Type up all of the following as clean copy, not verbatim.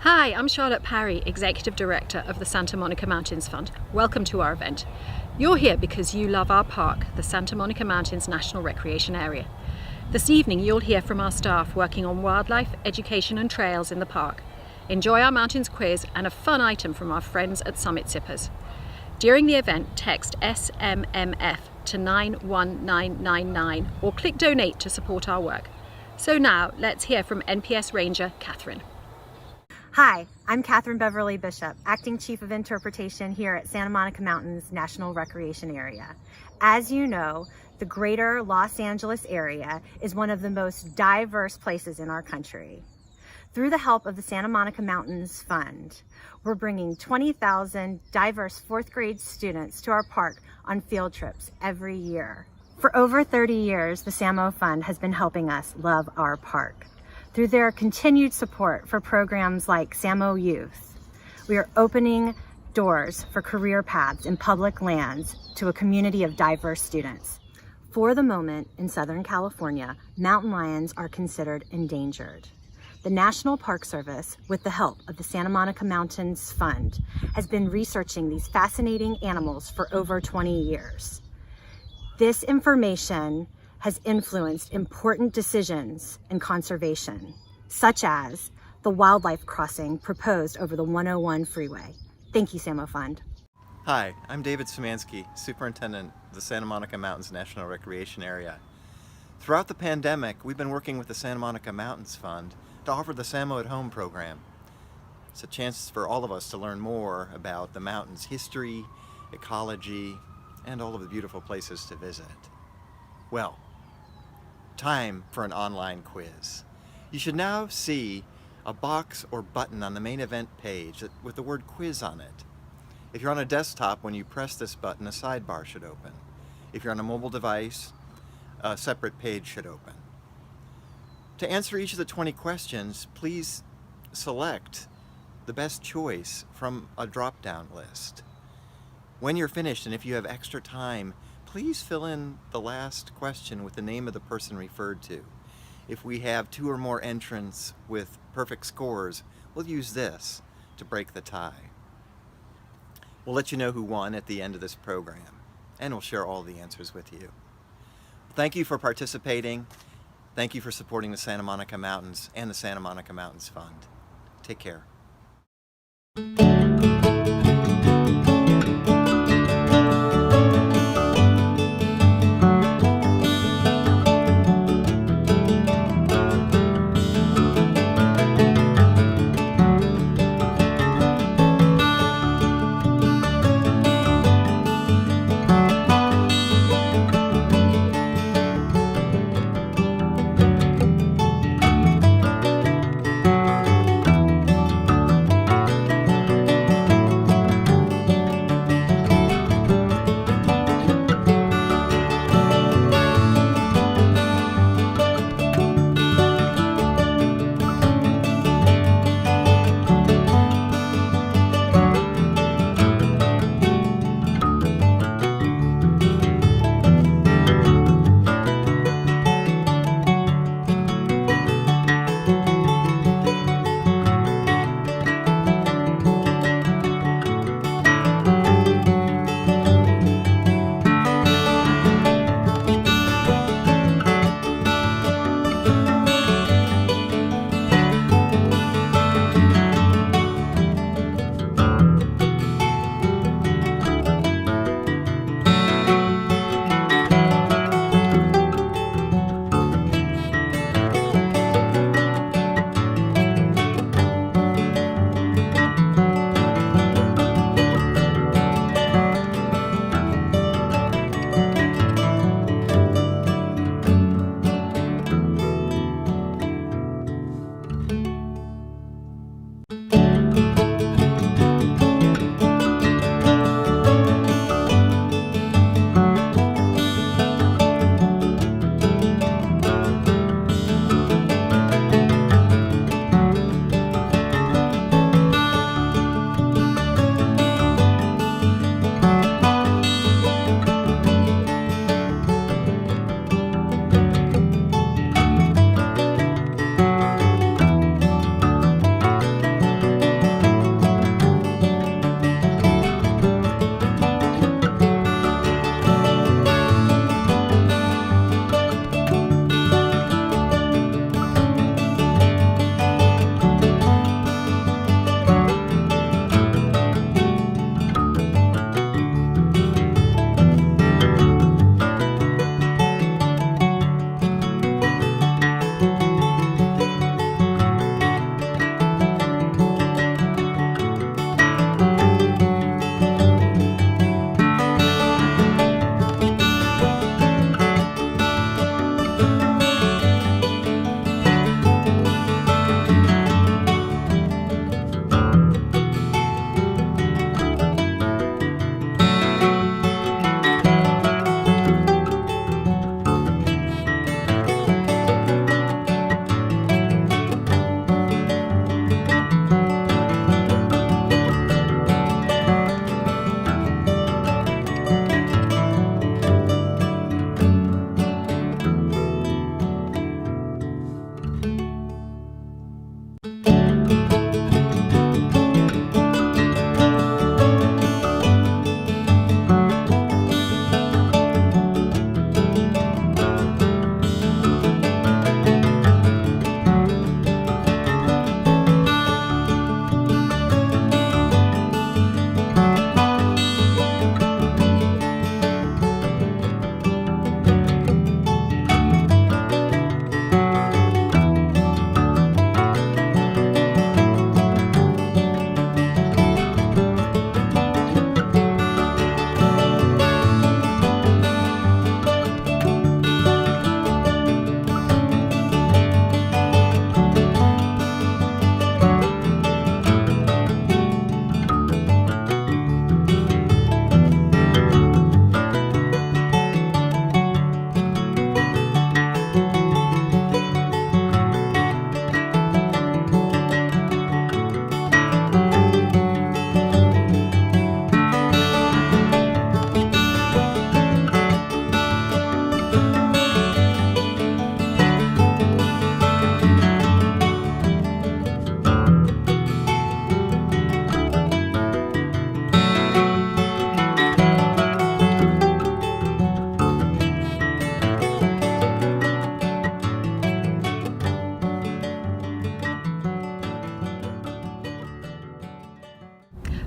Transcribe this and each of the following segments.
Hi, I'm Charlotte Parry, Executive Director of the Santa Monica Mountains Fund. Welcome to our event. You're here because you love our park, the Santa Monica Mountains National Recreation Area. This evening you'll hear from our staff working on wildlife, education and trails in the park. Enjoy our mountains quiz and a fun item from our friends at Summit Sippers. During the event, text SMMF to 91999 or click donate to support our work. So now let's hear from NPS Ranger Catherine. Hi, I'm Catherine Beverly Bishop, Acting Chief of Interpretation here at Santa Monica Mountains National Recreation Area. As you know, the greater Los Angeles area is one of the most diverse places in our country. Through the help of the Santa Monica Mountains Fund, we're bringing 20,000 diverse fourth grade students to our park on field trips every year. For over 30 years, the SAMO Fund has been helping us love our park. Through their continued support for programs like SAMO Youth, we are opening doors for career paths in public lands to a community of diverse students. For the moment, in Southern California, mountain lions are considered endangered. The National Park Service, with the help of the Santa Monica Mountains Fund, has been researching these fascinating animals for over 20 years. This information has influenced important decisions in conservation, such as the wildlife crossing proposed over the 101 freeway. Thank you, SAMO Fund. Hi, I'm David Szymanski, Superintendent of the Santa Monica Mountains National Recreation Area. Throughout the pandemic, we've been working with the Santa Monica Mountains Fund to offer the SAMO at Home program. It's a chance for all of us to learn more about the mountain's history, ecology, and all of the beautiful places to visit. Well, time for an online quiz. You should now see a box or button on the main event page with the word quiz on it. If you're on a desktop, when you press this button, a sidebar should open. If you're on a mobile device, a separate page should open. To answer each of the 20 questions, please select the best choice from a drop-down list. When you're finished, and if you have extra time, please fill in the last question with the name of the person referred to. If we have 2 or more entrants with perfect scores, we'll use this to break the tie. We'll let you know who won at the end of this program, and we'll share all the answers with you. Thank you for participating. Thank you for supporting the Santa Monica Mountains and the Santa Monica Mountains Fund. Take care.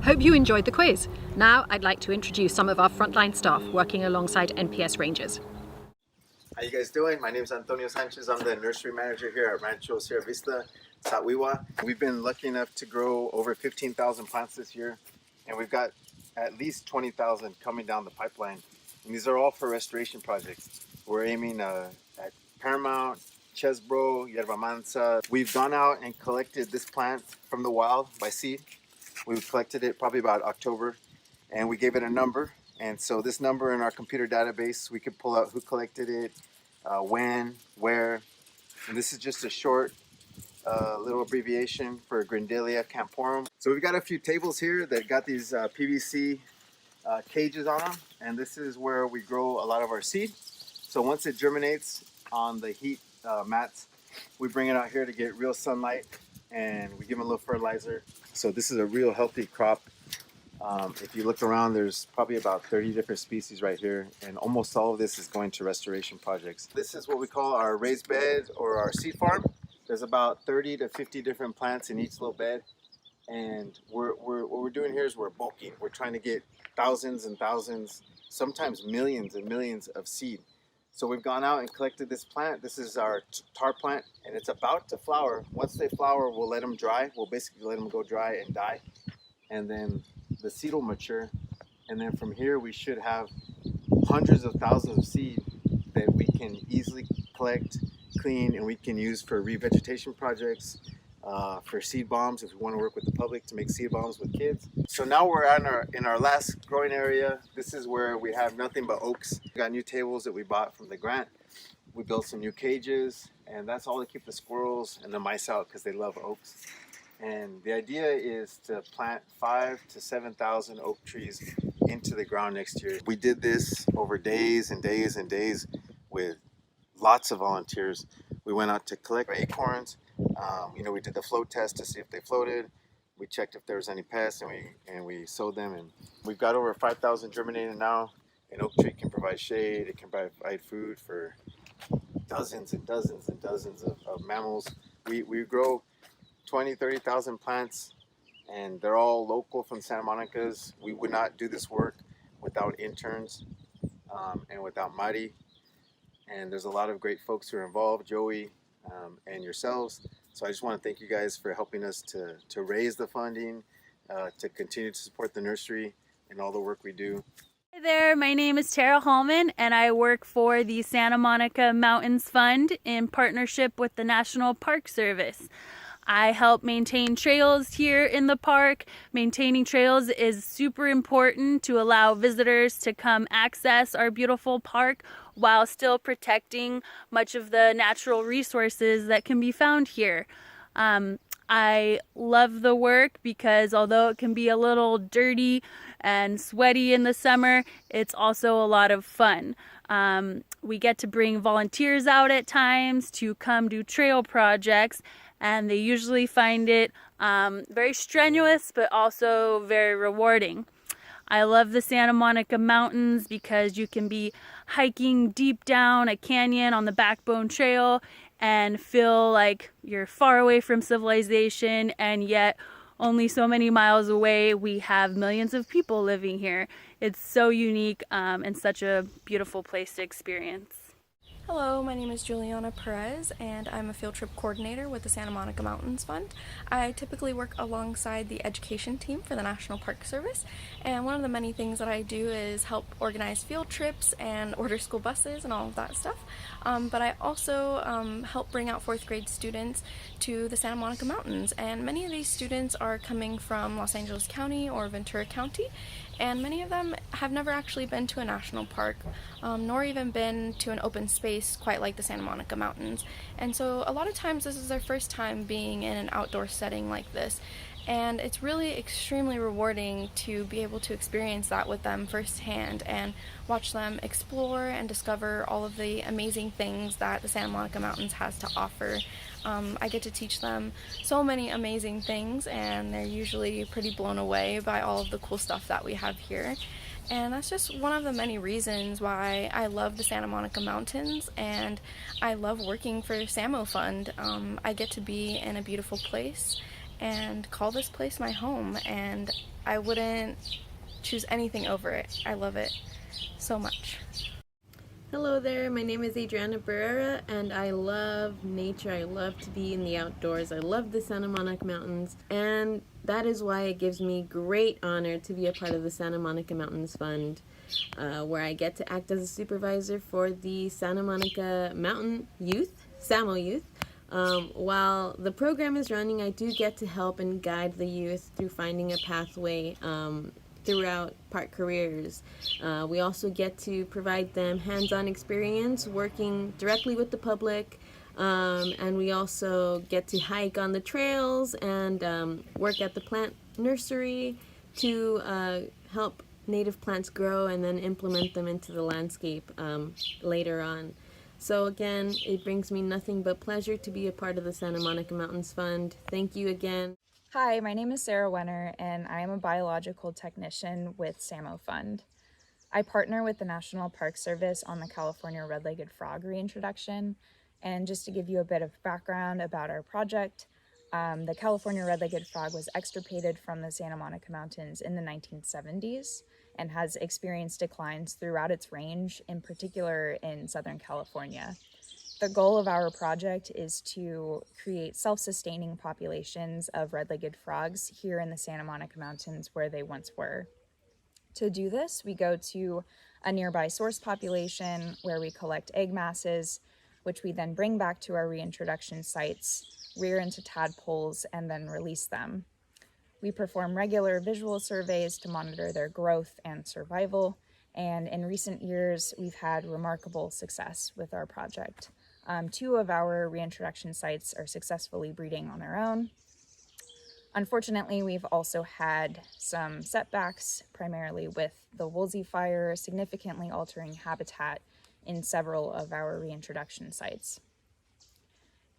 Hope you enjoyed the quiz. Now I'd like to introduce some of our frontline staff working alongside NPS Rangers. How you guys doing? My name is Antonio Sanchez. I'm the nursery manager here at Rancho Sierra Vista, Satwiwa. We've been lucky enough to grow over 15,000 plants this year, and we've got at least 20,000 coming down the pipeline. And these are all for restoration projects. We're aiming at Paramount, Chesbro, Yerba Mansa. We've gone out and collected this plant from the wild by seed. We collected it probably about October, and we gave it a number. And so this number in our computer database, we could pull out who collected it, when, where. And this is just a short little abbreviation for Grindelia camporum. So we've got a few tables here that got these PVC cages on them. And this is where we grow a lot of our seed. So once it germinates on the heat mats, we bring it out here to get real sunlight, and we give them a little fertilizer. So this is a real healthy crop. If you look around, there's probably about 30 different species right here, and almost all of this is going to restoration projects. This is what we call our raised bed or our seed farm. There's about 30 to 50 different plants in each little bed, and what we're doing here is we're bulking. We're trying to get thousands and thousands, sometimes millions and millions of seed. So we've gone out and collected this plant. This is our tar plant, and it's about to flower. Once they flower, we'll let them dry. We'll basically let them go dry and die, and then the seed will mature, and then from here we should have hundreds of thousands of seed that we can easily collect, clean, and we can use for revegetation projects, for seed bombs if we want to work with the public to make seed bombs with kids. So now we're in our last growing area. This is where we have nothing but oaks. We got new tables that we bought from the grant. We built some new cages, and that's all to keep the squirrels and the mice out because they love oaks. And the idea is to plant 5,000 to 7,000 oak trees into the ground next year. We did this over days and days and days with lots of volunteers. We went out to collect acorns. We did the float test to see if they floated. We checked if there was any pests, and we sowed them. And we've got over 5,000 germinated now. An oak tree can provide shade. It can provide food for dozens and dozens and dozens of mammals. We grow 20, 30,000 plants, and they're all local from Santa Monica's. We would not do this work without interns and without Mari. And there's a lot of great folks who are involved, Joey and yourselves. So I just want to thank you guys for helping us to raise the funding, to continue to support the nursery and all the work we do. Hi there, my name is Tara Hallman, and I work for the Santa Monica Mountains Fund in partnership with the National Park Service. I help maintain trails here in the park. Maintaining trails is super important to allow visitors to come access our beautiful park while still protecting much of the natural resources that can be found here. I love the work because although it can be a little dirty and sweaty in the summer, it's also a lot of fun. We get to bring volunteers out at times to come do trail projects, and they usually find it very strenuous but also very rewarding. I love the Santa Monica Mountains because you can be hiking deep down a canyon on the Backbone Trail and feel like you're far away from civilization, and yet only so many miles away we have millions of people living here. It's so unique and such a beautiful place to experience. Hello, my name is Juliana Perez, and I'm a field trip coordinator with the Santa Monica Mountains Fund. I typically work alongside the education team for the National Park Service, and one of the many things that I do is help organize field trips and order school buses and all of that stuff. But I also help bring out 4th grade students to the Santa Monica Mountains, and many of these students are coming from Los Angeles County or Ventura County, and many of them have never actually been to a national park, nor even been to an open space quite like the Santa Monica Mountains. And so a lot of times this is their first time being in an outdoor setting like this. And it's really extremely rewarding to be able to experience that with them firsthand and watch them explore and discover all of the amazing things that the Santa Monica Mountains has to offer. I get to teach them so many amazing things, and they're usually pretty blown away by all of the cool stuff that we have here. And that's just one of the many reasons why I love the Santa Monica Mountains, and I love working for SAMO Fund. I get to be in a beautiful place, and call this place my home, and I wouldn't choose anything over it. I love it so much. Hello there, my name is Adriana Barrera and I love nature. I love to be in the outdoors. I love the Santa Monica Mountains, and that is why it gives me great honor to be a part of the Santa Monica Mountains Fund, where I get to act as a supervisor for the Santa Monica Mountain Youth, SAMO Youth. While the program is running, I do get to help and guide the youth through finding a pathway throughout park careers. We also get to provide them hands-on experience working directly with the public, and we also get to hike on the trails and work at the plant nursery to help native plants grow and then implement them into the landscape later on. So again, it brings me nothing but pleasure to be a part of the Santa Monica Mountains Fund. Thank you again. Hi, my name is Sarah Wenner, and I am a biological technician with SAMO Fund. I partner with the National Park Service on the California red-legged frog reintroduction. And just to give you a bit of background about our project, the California red-legged frog was extirpated from the Santa Monica Mountains in the 1970s and has experienced declines throughout its range, in particular in Southern California. The goal of our project is to create self-sustaining populations of red-legged frogs here in the Santa Monica Mountains where they once were. To do this, we go to a nearby source population where we collect egg masses, which we then bring back to our reintroduction sites, rear into tadpoles, and then release them. We perform regular visual surveys to monitor their growth and survival, and in recent years, we've had remarkable success with our project. 2 of our reintroduction sites are successfully breeding on their own. Unfortunately, we've also had some setbacks, primarily with the Woolsey fire, significantly altering habitat in several of our reintroduction sites.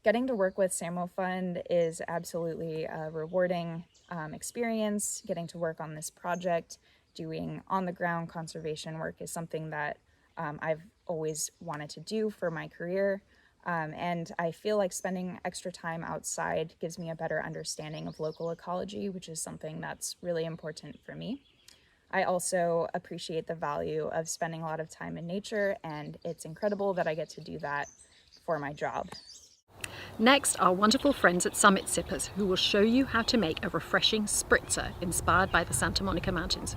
Getting to work with SAMO Fund is absolutely a rewarding experience. Getting to work on this project, doing on-the-ground conservation work is something that I've always wanted to do for my career. And I feel like spending extra time outside gives me a better understanding of local ecology, which is something that's really important for me. I also appreciate the value of spending a lot of time in nature, and it's incredible that I get to do that for my job. Next, our wonderful friends at Summit Sippers, who will show you how to make a refreshing spritzer inspired by the Santa Monica Mountains.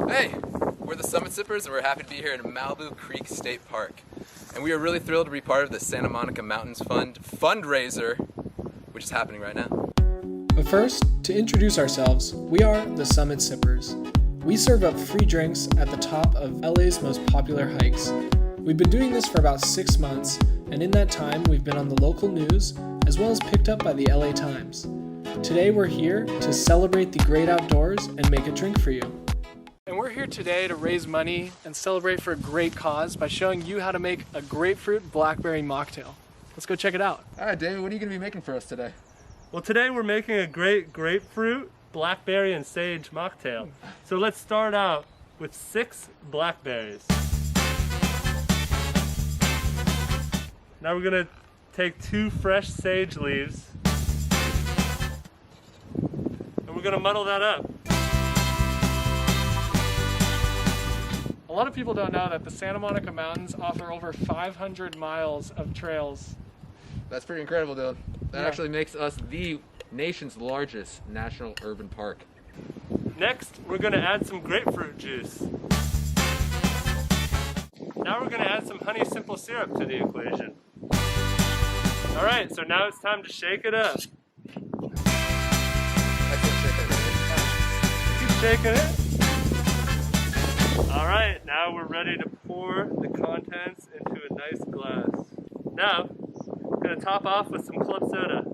Hey, we're the Summit Sippers, and we're happy to be here in Malibu Creek State Park. And we are really thrilled to be part of the Santa Monica Mountains Fund fundraiser, which is happening right now. But first, to introduce ourselves, we are the Summit Sippers. We serve up free drinks at the top of LA's most popular hikes. We've been doing this for about 6 months, and in that time we've been on the local news as well as picked up by the LA Times. Today we're here to celebrate the great outdoors and make a drink for you. And we're here today to raise money and celebrate for a great cause by showing you how to make a grapefruit blackberry mocktail. Let's go check it out. All right, David, what are you going to be making for us today? Well, today we're making a great grapefruit, blackberry, and sage mocktail. So let's start out with 6 blackberries. Now we're going to take 2 fresh sage leaves, and we're going to muddle that up. A lot of people don't know that the Santa Monica Mountains offer over 500 miles of trails. That's pretty incredible, dude. That actually makes us the nation's largest national urban park. Next, we're going to add some grapefruit juice. Now we're going to add some honey simple syrup to the equation. All right, so now it's time to shake it up. Keep shaking it. All right, now we're ready to pour the contents into a nice glass. Now, I'm going to top off with some club soda.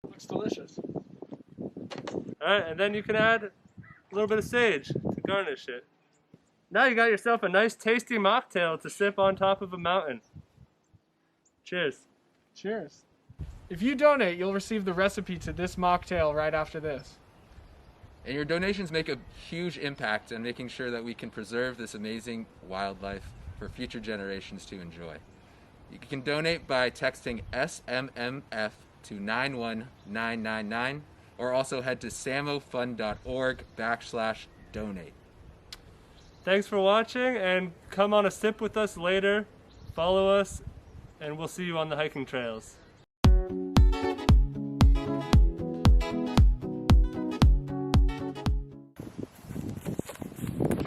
Looks delicious. All right, and then you can add a little bit of sage to garnish it. Now you got yourself a nice tasty mocktail to sip on top of a mountain. Cheers. Cheers. If you donate, you'll receive the recipe to this mocktail right after this. And your donations make a huge impact in making sure that we can preserve this amazing wildlife for future generations to enjoy. You can donate by texting SMMF to 91999, or also head to samofund.org/donate. Thanks for watching, and come on a sip with us later. Follow us, and we'll see you on the hiking trails.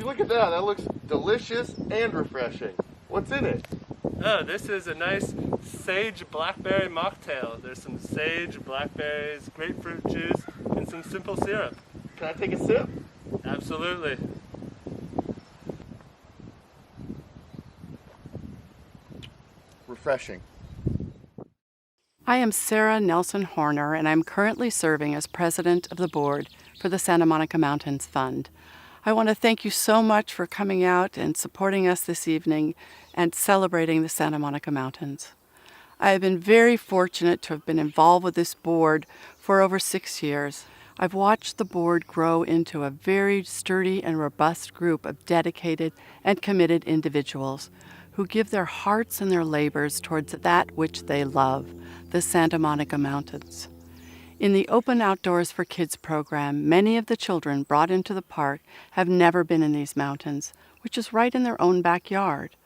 Look at that, that looks delicious and refreshing. What's in it? Oh, this is a nice sage blackberry mocktail. There's some sage, blackberries, grapefruit juice, and some simple syrup. Can I take a sip? Absolutely. Refreshing. I am Sarah Nelson Horner, and I'm currently serving as president of the board for the Santa Monica Mountains Fund. I want to thank you so much for coming out and supporting us this evening and celebrating the Santa Monica Mountains. I have been very fortunate to have been involved with this board for over 6 years. I've watched the board grow into a very sturdy and robust group of dedicated and committed individuals who give their hearts and their labors towards that which they love, the Santa Monica Mountains. In the Open Outdoors for Kids program, many of the children brought into the park have never been in these mountains, which is right in their own backyard.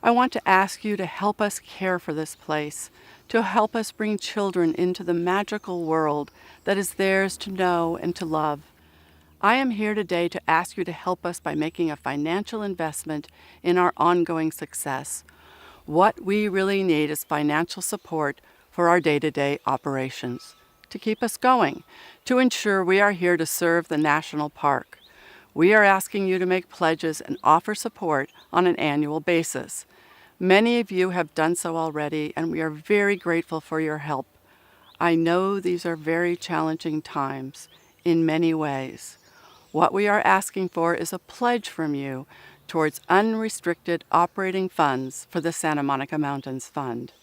I want to ask you to help us care for this place, to help us bring children into the magical world that is theirs to know and to love. I am here today to ask you to help us by making a financial investment in our ongoing success. What we really need is financial support for our day-to-day operations, to keep us going, to ensure we are here to serve the national park. We are asking you to make pledges and offer support on an annual basis. Many of you have done so already, and we are very grateful for your help. I know these are very challenging times in many ways. What we are asking for is a pledge from you towards unrestricted operating funds for the Santa Monica Mountains Fund.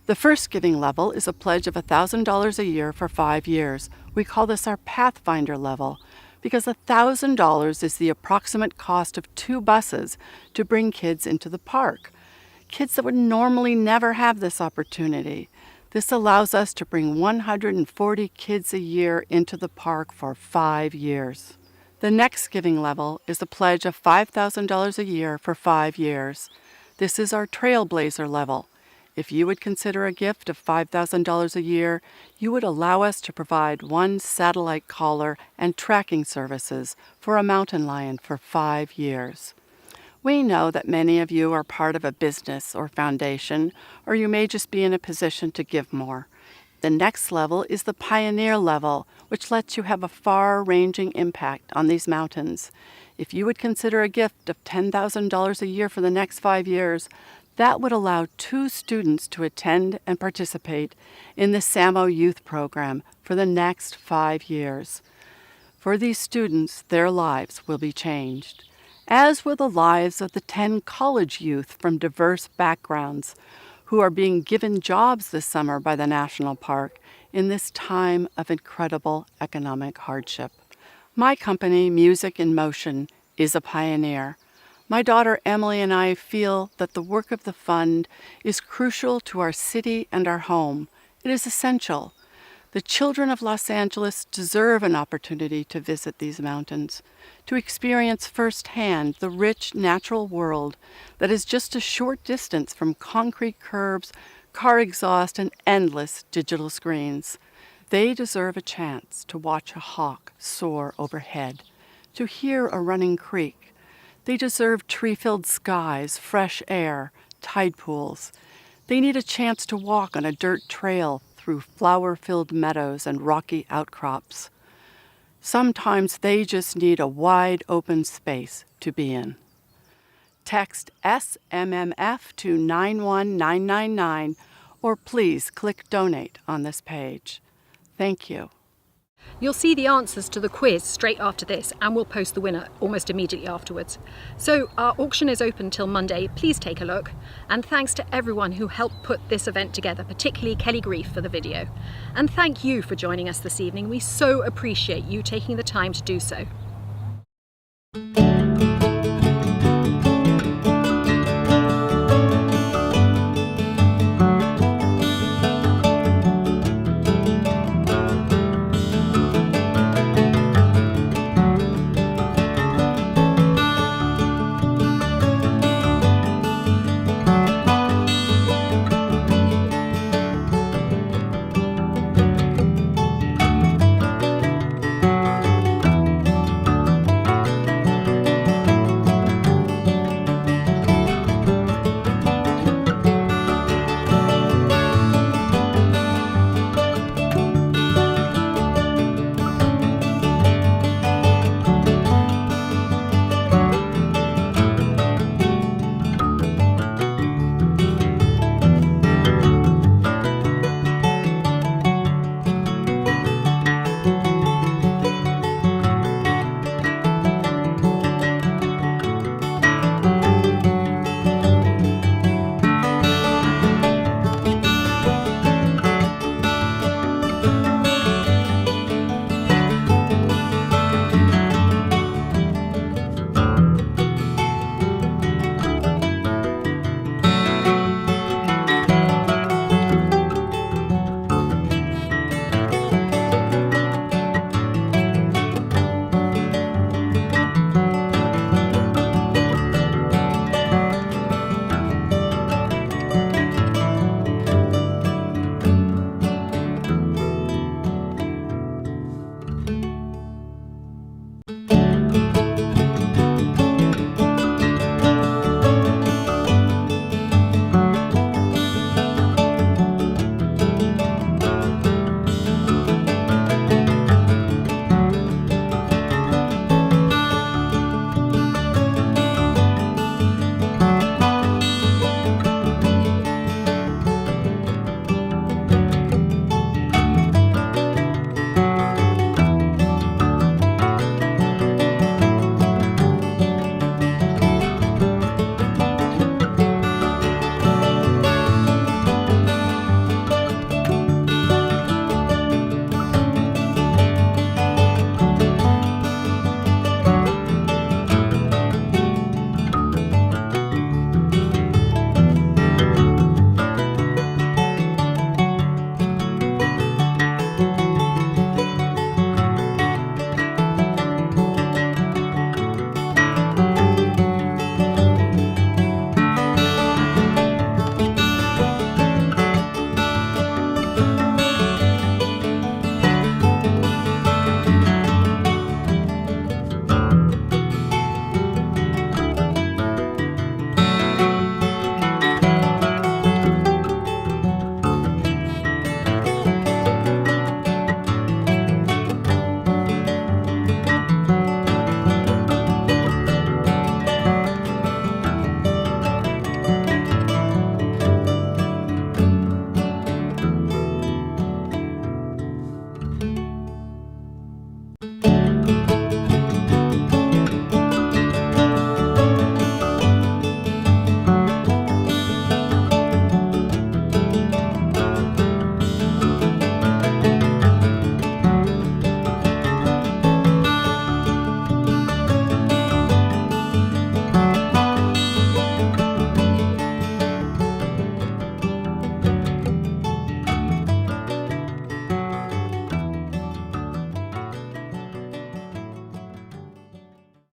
The first giving level is a pledge of $1,000 a year for 5 years. We call this our Pathfinder level because $1,000 is the approximate cost of 2 buses to bring kids into the park. Kids that would normally never have this opportunity. This allows us to bring 140 kids a year into the park for 5 years. The next giving level is a pledge of $5,000 a year for 5 years. This is our Trailblazer level. If you would consider a gift of $5,000 a year, you would allow us to provide 1 satellite collar and tracking services for a mountain lion for 5 years. We know that many of you are part of a business or foundation, or you may just be in a position to give more. The next level is the Pioneer level, which lets you have a far-ranging impact on these mountains. If you would consider a gift of $10,000 a year for the next 5 years, that would allow 2 students to attend and participate in the SAMO youth program for the next 5 years. For these students, their lives will be changed, as will the lives of the 10 college youth from diverse backgrounds who are being given jobs this summer by the National Park in this time of incredible economic hardship. My company, Music in Motion, is a pioneer. My daughter Emily and I feel that the work of the fund is crucial to our city and our home. It is essential. The children of Los Angeles deserve an opportunity to visit these mountains, to experience firsthand the rich natural world that is just a short distance from concrete curbs, car exhaust, and endless digital screens. They deserve a chance to watch a hawk soar overhead, to hear a running creek. They deserve tree-filled skies, fresh air, tide pools. They need a chance to walk on a dirt trail through flower-filled meadows and rocky outcrops. Sometimes they just need a wide open space to be in. Text SMMF to 91999 or please click Donate on this page. Thank you. You'll see the answers to the quiz straight after this, and we'll post the winner almost immediately afterwards. So our auction is open till Monday. Please take a look. And thanks to everyone who helped put this event together, particularly Kelly Grief for the video. And thank you for joining us this evening. We so appreciate you taking the time to do so.